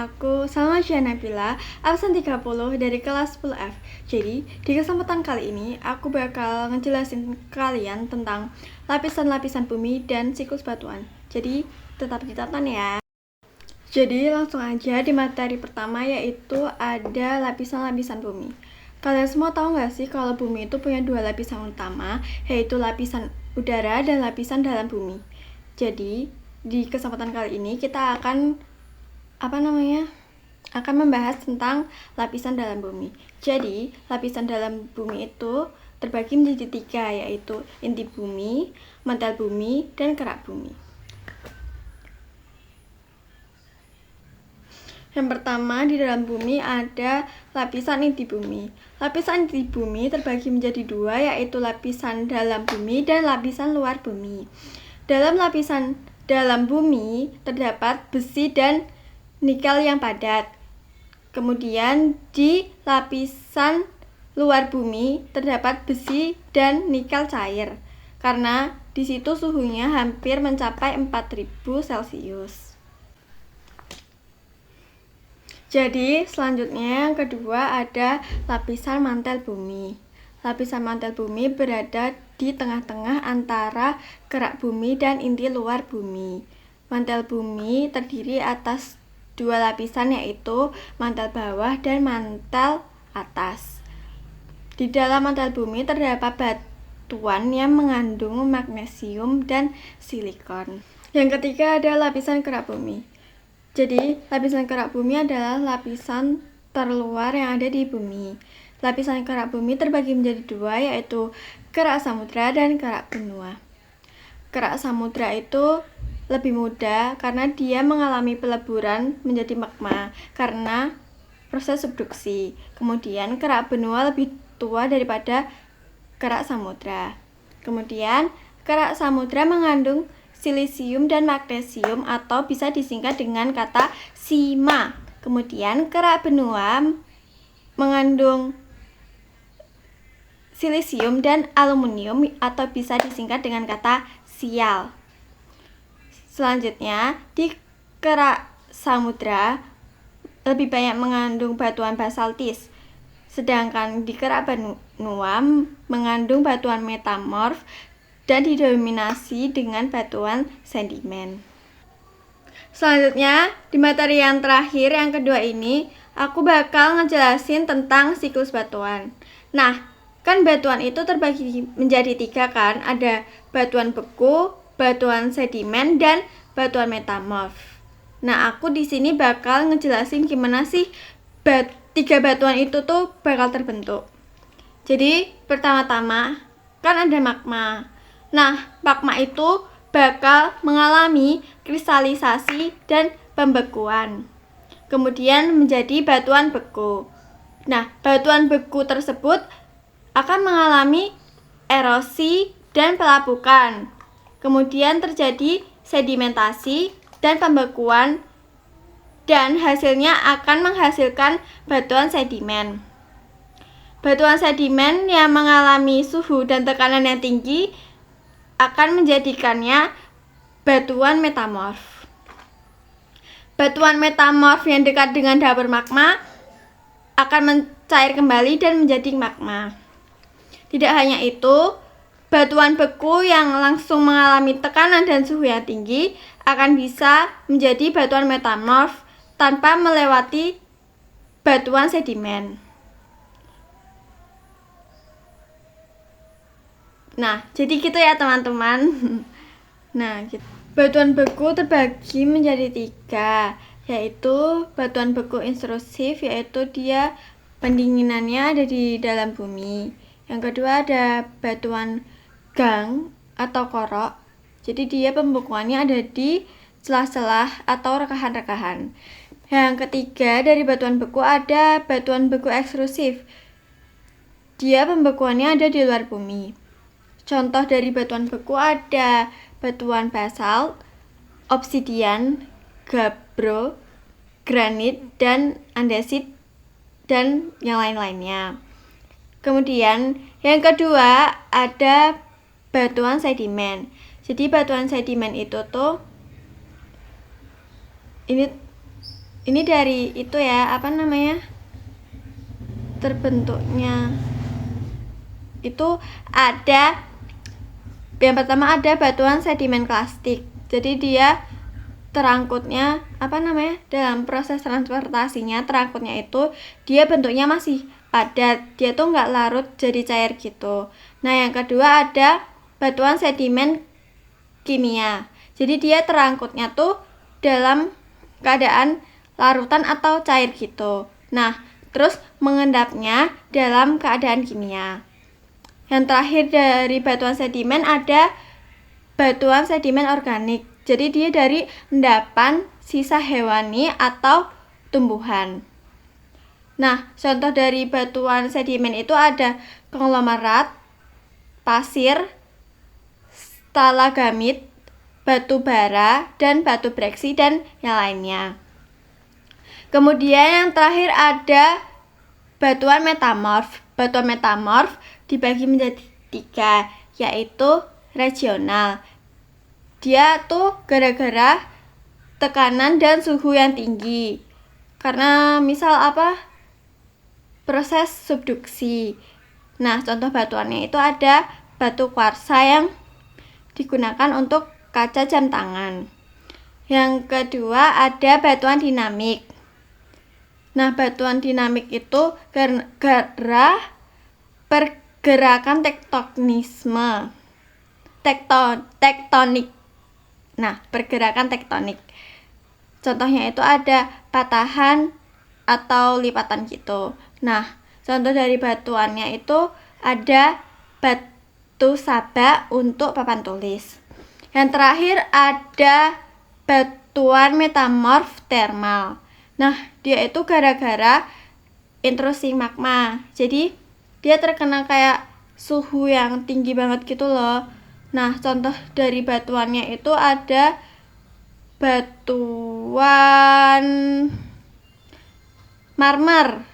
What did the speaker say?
aku Salma Nabila, absen 30 dari kelas 10F. Jadi, di kesempatan kali ini aku bakal ngejelasin kalian tentang lapisan-lapisan bumi dan siklus batuan. Jadi, tetap ditonton ya. Jadi, langsung aja di materi pertama yaitu ada lapisan-lapisan bumi. Kalian semua tahu nggak sih kalau bumi itu punya dua lapisan utama, yaitu lapisan udara dan lapisan dalam bumi. Jadi, di kesempatan kali ini kita akan membahas tentang lapisan dalam bumi. Jadi, lapisan dalam bumi itu terbagi menjadi 3, yaitu inti bumi, mantel bumi, dan kerak bumi. Yang pertama, di dalam bumi ada lapisan inti bumi. Lapisan inti bumi terbagi menjadi 2, yaitu lapisan dalam bumi dan lapisan luar bumi. Dalam lapisan dalam bumi terdapat besi dan nikel yang padat. Kemudian di lapisan luar bumi terdapat besi dan nikel cair, karena di situ suhunya hampir mencapai 4000 Celcius. Jadi selanjutnya yang kedua ada lapisan mantel bumi. Lapisan mantel bumi berada di tengah-tengah antara kerak bumi dan inti luar bumi. Mantel bumi terdiri atas 2 lapisan, yaitu mantel bawah dan mantel atas. Di dalam mantel bumi terdapat batuan yang mengandung magnesium dan silikon. Yang ketiga ada lapisan kerak bumi. Jadi, lapisan kerak bumi adalah lapisan terluar yang ada di bumi. Lapisan kerak bumi terbagi menjadi 2, yaitu kerak samudra dan kerak benua. Kerak samudra itu lebih mudah karena dia mengalami peleburan menjadi magma karena proses subduksi. Kemudian kerak benua lebih tua daripada kerak samudra. Kemudian kerak samudra mengandung silisium dan magnesium atau bisa disingkat dengan kata Sima. Kemudian kerak benua mengandung silisium dan aluminium atau bisa disingkat dengan kata Sial. Selanjutnya, di kerak samudra lebih banyak mengandung batuan basaltis, sedangkan di kerak benua mengandung batuan metamorf dan didominasi dengan batuan sedimen. Selanjutnya, di materi yang terakhir, yang kedua ini, aku bakal ngejelasin tentang siklus batuan. Nah, kan batuan itu terbagi menjadi 3 kan, ada batuan beku, batuan sedimen, dan batuan metamorf. Nah, aku di sini bakal ngejelasin gimana sih 3 batuan itu tuh bakal terbentuk. Jadi, pertama-tama kan ada magma. Nah, magma itu bakal mengalami kristalisasi dan pembekuan. Kemudian menjadi batuan beku. Nah, batuan beku tersebut akan mengalami erosi dan pelapukan. Kemudian terjadi sedimentasi dan pembekuan, dan hasilnya akan menghasilkan batuan sedimen. Batuan sedimen yang mengalami suhu dan tekanan yang tinggi akan menjadikannya batuan metamorf. Batuan metamorf yang dekat dengan dapur magma akan mencair kembali dan menjadi magma. Tidak hanya itu, batuan beku yang langsung mengalami tekanan dan suhu yang tinggi akan bisa menjadi batuan metamorf tanpa melewati batuan sedimen. Nah, jadi gitu ya teman-teman. Nah, batuan beku terbagi menjadi 3, yaitu batuan beku intrusif, yaitu dia pendinginannya ada di dalam bumi. Yang kedua ada batuan gang atau korok, jadi dia pembekuannya ada di celah-celah atau rekahan-rekahan. Yang ketiga dari batuan beku ada batuan beku ekstrusif, dia pembekuannya ada di luar bumi. Contoh dari batuan beku ada batuan basalt, obsidian, gabbro, granit, dan andesit, dan yang lain-lainnya. Kemudian yang kedua ada batuan sedimen. Jadi batuan sedimen itu tuh ini ini dari itu ya, apa namanya, terbentuknya itu ada, yang pertama ada batuan sedimen klastik. Jadi dia terangkutnya, apa namanya, dalam proses transportasinya, terangkutnya itu dia bentuknya masih padat, dia tuh nggak larut jadi cair gitu. Nah, yang kedua ada batuan sedimen kimia. Jadi dia terangkutnya tuh dalam keadaan larutan atau cair gitu. Nah, terus mengendapnya dalam keadaan kimia. Yang terakhir dari batuan sedimen ada batuan sedimen organik. Jadi dia dari endapan sisa hewani atau tumbuhan. Nah, contoh dari batuan sedimen itu ada konglomerat, pasir, stalagmit, batu bara, dan batu breksi, dan yang lainnya. Kemudian yang terakhir ada batuan metamorf. Batuan metamorf dibagi menjadi 3, yaitu regional. Dia tuh gara-gara tekanan dan suhu yang tinggi. Karena misal proses subduksi. Nah, contoh batuannya itu ada batu kuarsa yang digunakan untuk kaca jam tangan. Yang kedua ada batuan dinamik. Nah, batuan dinamik itu gara pergerakan tektonik. Nah, pergerakan tektonik. Contohnya itu ada patahan atau lipatan gitu. Nah, contoh dari batuannya itu ada batu sabak untuk papan tulis. Yang terakhir ada batuan metamorf termal. Nah, dia itu gara-gara intrusi magma. Jadi, dia terkena kayak suhu yang tinggi banget gitu loh. Nah, contoh dari batuannya itu ada batuan marmer.